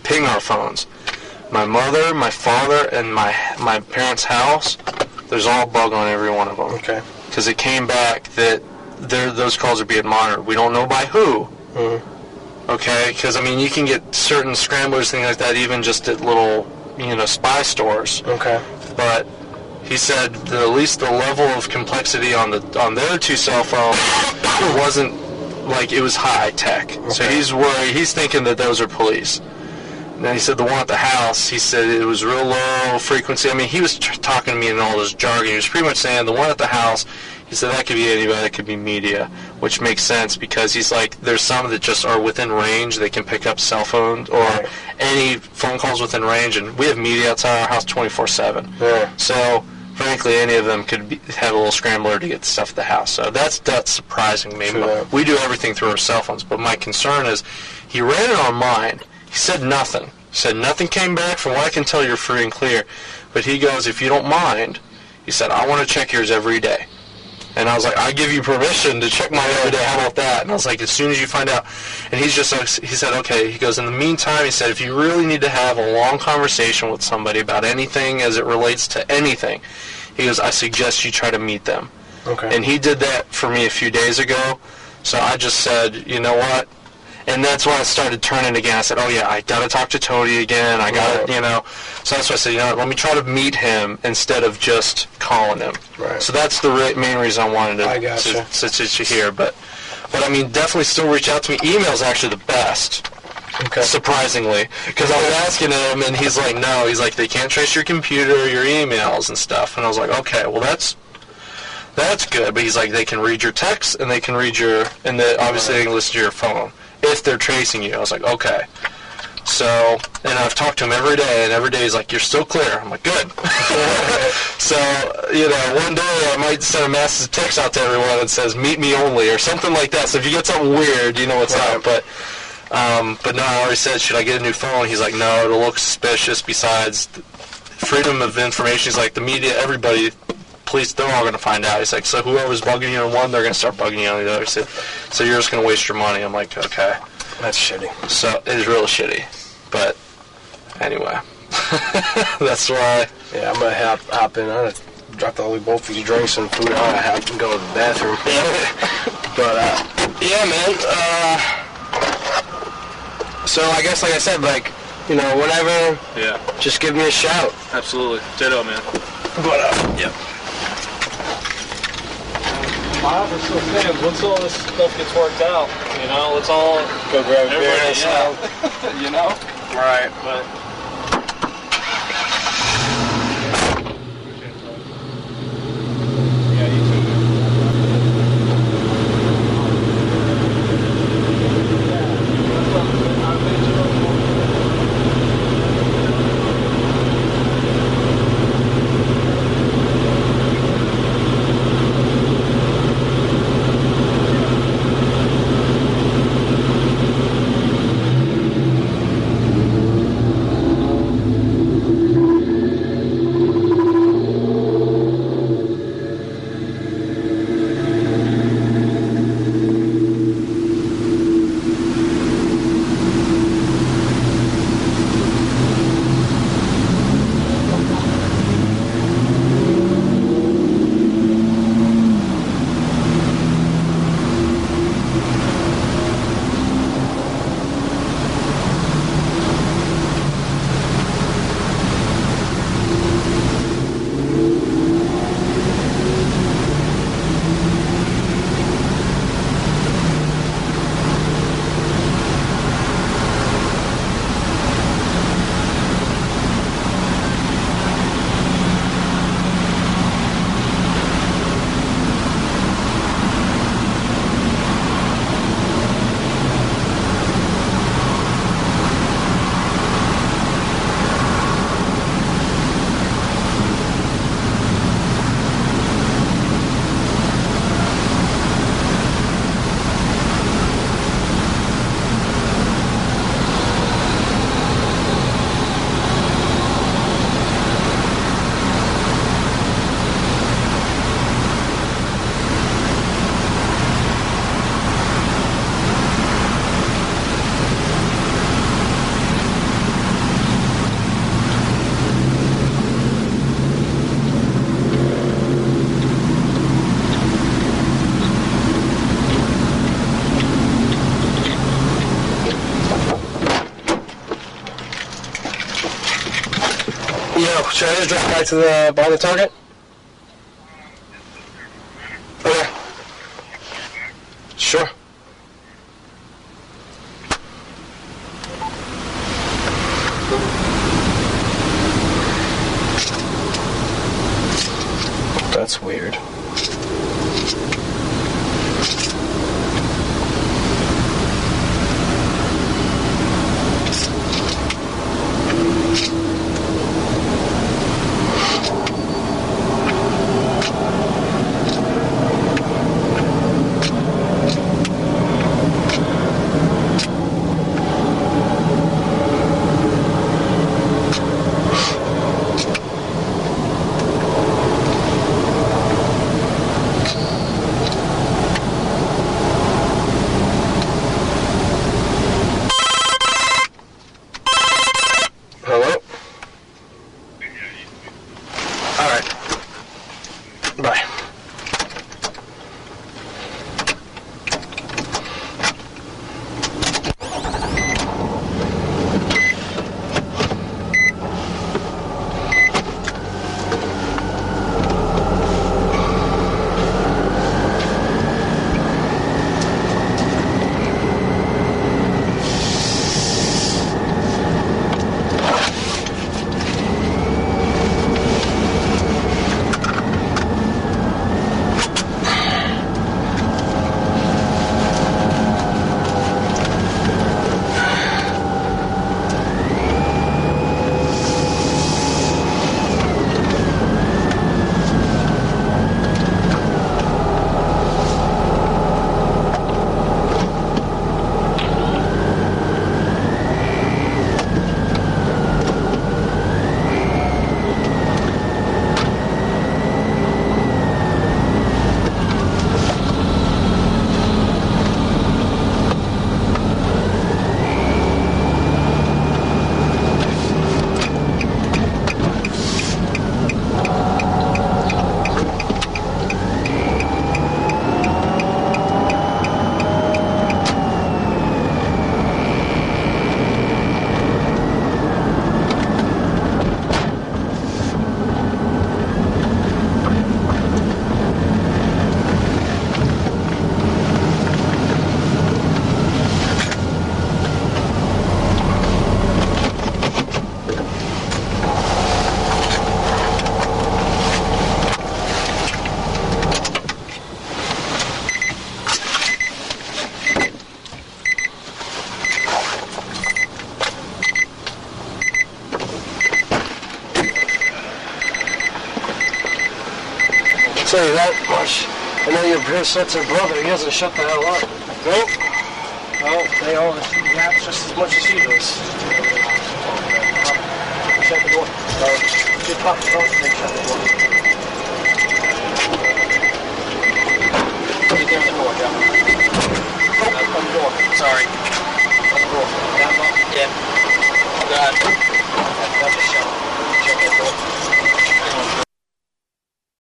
ping our phones. My mother, my father, and my parents' house, there's all bug on every one of them. Okay. Because it came back that those calls are being monitored. We don't know by who. Mm-hmm. Okay? Because, I mean, you can get certain scramblers, things like that, even just at little, spy stores. Okay. But he said that at least the level of complexity on their two cell phones wasn't like it was high tech. Okay. So he's worried. He's thinking that those are police. And then he said the one at the house, he said it was real low frequency. I mean, he was talking to me in all this jargon. He was pretty much saying the one at the house, he said that could be anybody, that could be media, which makes sense because he's like, there's some that just are within range. They can pick up cell phones or any phone calls within range. And we have media outside our house 24/7. Yeah. So, frankly, any of them could have a little scrambler to get stuff at the house. So that's surprising me. Sure. We do everything through our cell phones. But my concern is he ran it on mine. He said nothing. He said nothing came back. From what I can tell, you're free and clear. But he goes, if you don't mind, he said, I want to check yours every day. And I was like, I give you permission to check mine every day. How about that? And I was like, as soon as you find out. And he said, okay. He goes, in the meantime, he said, if you really need to have a long conversation with somebody about anything as it relates to anything, he goes, I suggest you try to meet them. Okay. And he did that for me a few days ago. So I just said, you know what? And that's when I started turning again. I said, oh, yeah, I got to talk to Tony again. I got to, So that's why I said, let me try to meet him instead of just calling him. Right. So that's the main reason I wanted to sit you here. But, I mean, definitely still reach out to me. Email's actually the best, surprisingly. Because I was asking him, and he's like, no. He's like, they can't trace your computer, your emails and stuff. And I was like, okay, well, that's good. But he's like, they can read your texts, and they can read obviously they can listen to your phone if they're tracing you. I was like, okay. So, and I've talked to him every day, and every day he's like, you're still clear. I'm like, good. So, one day I might send a massive text out to everyone that says, meet me only, or something like that. So if you get something weird, you know what's up. But no, I already said, should I get a new phone? He's like, no, it'll look suspicious. Besides, freedom of information. He's like, the media, everybody, police, they're all going to find out. He's like, so whoever's bugging you on one, they're going to start bugging you on the other. So you're just going to waste your money. I'm like, okay. That's shitty. So it is real shitty. But anyway, that's why. Yeah, I'm going to hop in. I'm going to drop both these drinks and food. I'm going to have to go to the bathroom. But, yeah, man. So I guess, like I said, whenever, just give me a shout. Absolutely. Ditto, man. But, yep. My offer still stands. Once all this stuff gets worked out, let's all go grab a beer. Right, but. Yeah, should I just drive back to the behind the Target? Okay. Sure. That's weird. Hello? Alright. Bye. Tell you that much. I know your Brisslet's brother. He hasn't shut the hell up. Nope. Well, they all rap just as much as he does. Shut the door. Just pop the door and shut the door. Get down the door, Joe. On the door. Sorry. On the door. Down low. Yeah. Go ahead. That's a shot. Check that door.